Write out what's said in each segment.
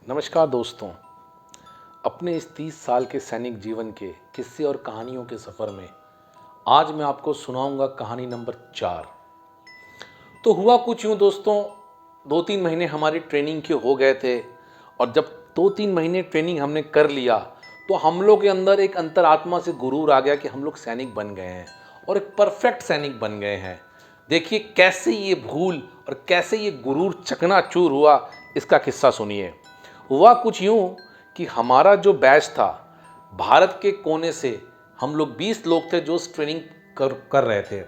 नमस्कार दोस्तों। अपने इस 30 साल के सैनिक जीवन के किस्से और कहानियों के सफ़र में आज मैं आपको सुनाऊंगा कहानी नंबर 4। तो हुआ कुछ यूँ दोस्तों, 2-3 महीने हमारी ट्रेनिंग के हो गए थे और जब 2-3 महीने ट्रेनिंग हमने कर लिया तो हम लोग के अंदर एक अंतरात्मा से गुरूर आ गया कि हम लोग सैनिक बन गए हैं और एक परफेक्ट सैनिक बन गए हैं। देखिए कैसे ये भूल और कैसे ये गुरूर चकनाचूर हुआ, इसका किस्सा सुनिए। हुआ कुछ यूँ कि हमारा जो बैच था, भारत के कोने से हम लोग 20 लोग थे जो इस ट्रेनिंग कर रहे थे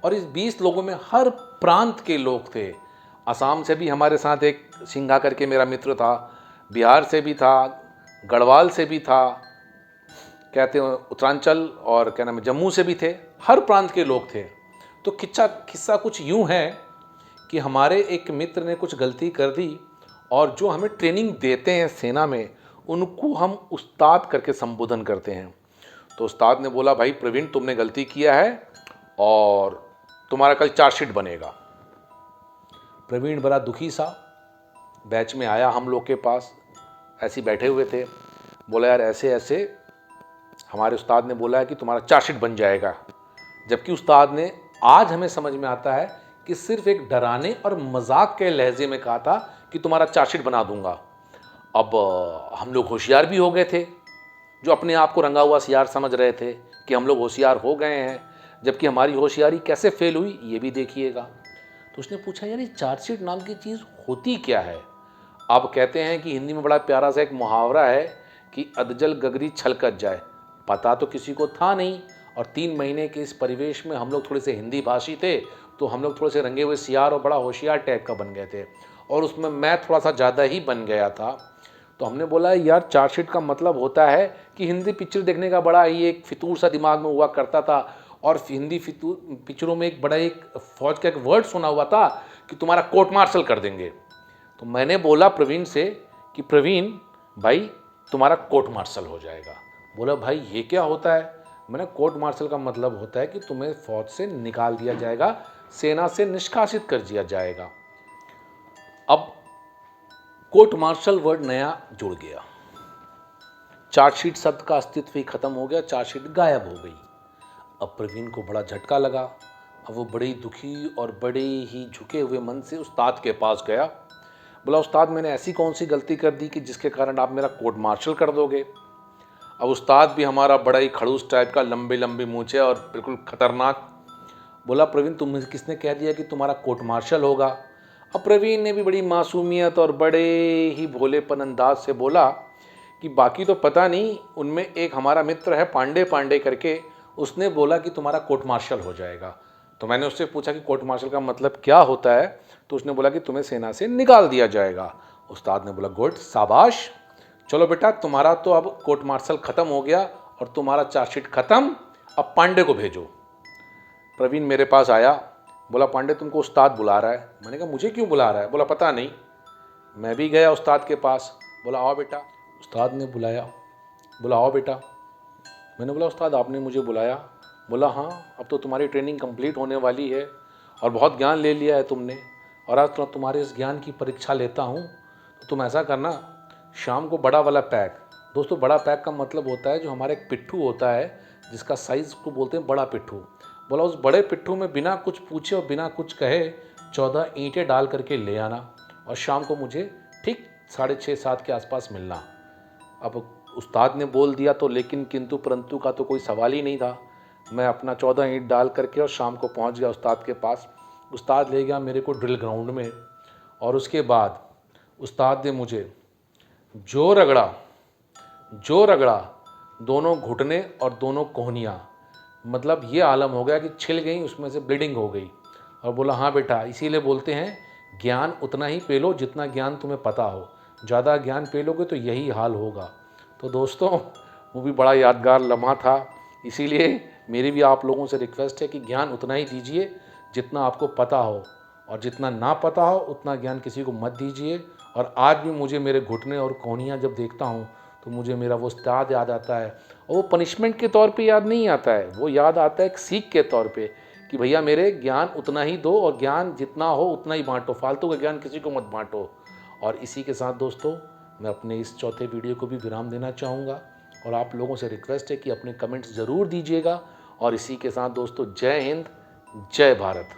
और इस 20 लोगों में हर प्रांत के लोग थे। असम से भी हमारे साथ एक सिंघा करके मेरा मित्र था, बिहार से भी था, गढ़वाल से भी था, कहते हैं उत्तरांचल और क्या नाम है जम्मू से भी थे। हर प्रांत के लोग थे। तो किस्सा कुछ यूँ है कि हमारे एक मित्र ने कुछ गलती कर दी और जो हमें ट्रेनिंग देते हैं सेना में, उनको हम उस्ताद करके संबोधन करते हैं। तो उस्ताद ने बोला, भाई प्रवीण तुमने गलती किया है और तुम्हारा कल चार्जशीट बनेगा। प्रवीण बड़ा दुखी सा बैच में आया हम लोग के पास, ऐसे बैठे हुए थे। बोला यार ऐसे ऐसे हमारे उस्ताद ने बोला है कि तुम्हारा चार्जशीट बन जाएगा। जबकि उस्ताद ने आज हमें समझ में आता है कि सिर्फ एक डराने और मजाक के लहजे में कहा था कि तुम्हारा चार्जशीट बना दूंगा। अब हम लोग होशियार भी हो गए थे, जो अपने आप को रंगा हुआ सियार समझ रहे थे कि हम लोग होशियार हो गए हैं, जबकि हमारी होशियारी कैसे फेल हुई ये भी देखिएगा। तो उसने पूछा यार ये चार्जशीट नाम की चीज़ होती क्या है। अब कहते हैं कि हिंदी में बड़ा प्यारा सा एक मुहावरा है कि अधजल गगरी छलकत जाए। पता तो किसी को था नहीं और 3 महीने के इस परिवेश में हम लोग थोड़े से हिंदी भाषी थे, तो हम लोग थोड़े से रंगे हुए सियार और बड़ा होशियार टाइप का बन गए थे और उसमें मैं थोड़ा सा ज़्यादा ही बन गया था। तो हमने बोला यार चार्जशीट का मतलब होता है कि हिंदी पिक्चर देखने का बड़ा ही एक फितूर सा दिमाग में हुआ करता था और हिंदी पिक्चरों में एक बड़ा एक फौज का एक वर्ड सुना हुआ था कि तुम्हारा कोर्ट मार्शल कर देंगे। तो मैंने बोला प्रवीण से कि प्रवीण भाई तुम्हारा कोर्ट मार्शल हो जाएगा। बोला भाई ये क्या होता है। मैंने कोर्ट मार्शल का मतलब होता है कि तुम्हें फौज से निकाल दिया जाएगा, सेना से निष्कासित कर दिया जाएगा। अब कोर्ट मार्शल वर्ड नया जुड़ गया, चार्जशीट शब्द का अस्तित्व ही खत्म हो गया, चार्जशीट गायब हो गई। अब प्रवीण को बड़ा झटका लगा। अब वो बड़ी दुखी और बड़े ही झुके हुए मन से उस्ताद के पास गया। बोला उस्ताद मैंने ऐसी कौन सी गलती कर दी कि जिसके कारण आप मेरा कोर्ट मार्शल कर दोगे। अब उस्ताद भी हमारा बड़ा ही खड़ूस टाइप का, लंबे लंबे मूंछें और बिल्कुल खतरनाक। बोला प्रवीण तुम्हें किसने कह दिया कि तुम्हारा कोर्ट मार्शल होगा। अब प्रवीण ने भी बड़ी मासूमियत और बड़े ही भोलेपन अंदाज से बोला कि बाकी तो पता नहीं, उनमें एक हमारा मित्र है पांडे पांडे करके, उसने बोला कि तुम्हारा कोर्ट मार्शल हो जाएगा। तो मैंने उससे पूछा कि कोर्ट मार्शल का मतलब क्या होता है। तो उसने बोला कि तुम्हें सेना से निकाल दिया जाएगा। उस्ताद ने बोला गुड, शाबाश, चलो बेटा तुम्हारा तो अब कोर्ट मार्शल खत्म हो गया और तुम्हारा चार्जशीट खत्म, अब पांडे को भेजो। प्रवीण मेरे पास आया, बोला पांडे तुमको उस्ताद बुला रहा है। मैंने कहा मुझे क्यों बुला रहा है। बोला पता नहीं। मैं भी गया उस्ताद के पास, बोला आओ बेटा। उस्ताद ने बुलाया, बोला आओ बेटा। मैंने बोला उस्ताद आपने मुझे बुलाया। बोला हाँ, अब तो तुम्हारी ट्रेनिंग कंप्लीट होने वाली है और बहुत ज्ञान ले लिया है तुमने, और आज तो तुम्हारे इस ज्ञान की परीक्षा लेता हूँ। तो तुम ऐसा करना, शाम को बड़ा वाला पैक, दोस्तों बड़ा पैक का मतलब होता है जो हमारा एक पिट्ठू होता है जिसका साइज़ को बोलते हैं बड़ा पिट्ठू। बोला उस बड़े पिट्ठू में बिना कुछ पूछे और बिना कुछ कहे 14 ईंटें डाल करके ले आना और शाम को मुझे ठीक 6:30-7 के आसपास मिलना। अब उस्ताद ने बोल दिया तो लेकिन किंतु परंतु का तो कोई सवाल ही नहीं था। मैं अपना 14 ईंट डाल करके और शाम को पहुंच गया उस्ताद के पास। उस्ताद ले गया मेरे को ड्रिल ग्राउंड में और उसके बाद उस्ताद ने मुझे जो रगड़ा, जो रगड़ा, दोनों घुटने और दोनों कोहनियाँ, मतलब ये आलम हो गया कि छिल गई, उसमें से ब्लीडिंग हो गई। और बोला हाँ बेटा, इसीलिए बोलते हैं ज्ञान उतना ही पे लो जितना ज्ञान तुम्हें पता हो, ज़्यादा ज्ञान पे लोगे तो यही हाल होगा। तो दोस्तों वो भी बड़ा यादगार लम्हा था। इसीलिए मेरी भी आप लोगों से रिक्वेस्ट है कि ज्ञान उतना ही दीजिए जितना आपको पता हो, और जितना ना पता हो उतना ज्ञान किसी को मत दीजिए। और आज भी मुझे मेरे घुटने और कोहनियाँ जब देखता हूँ तो मुझे मेरा वो उस्ताद याद आता है, और वो पनिशमेंट के तौर पे याद नहीं आता है, वो याद आता है एक सीख के तौर पे कि भैया मेरे ज्ञान उतना ही दो और ज्ञान जितना हो उतना ही बांटो, फालतू का ज्ञान किसी को मत बांटो। और इसी के साथ दोस्तों मैं अपने इस चौथे वीडियो को भी विराम देना चाहूँगा और आप लोगों से रिक्वेस्ट है कि अपने कमेंट्स ज़रूर दीजिएगा। और इसी के साथ दोस्तों, जय हिंद, जय भारत।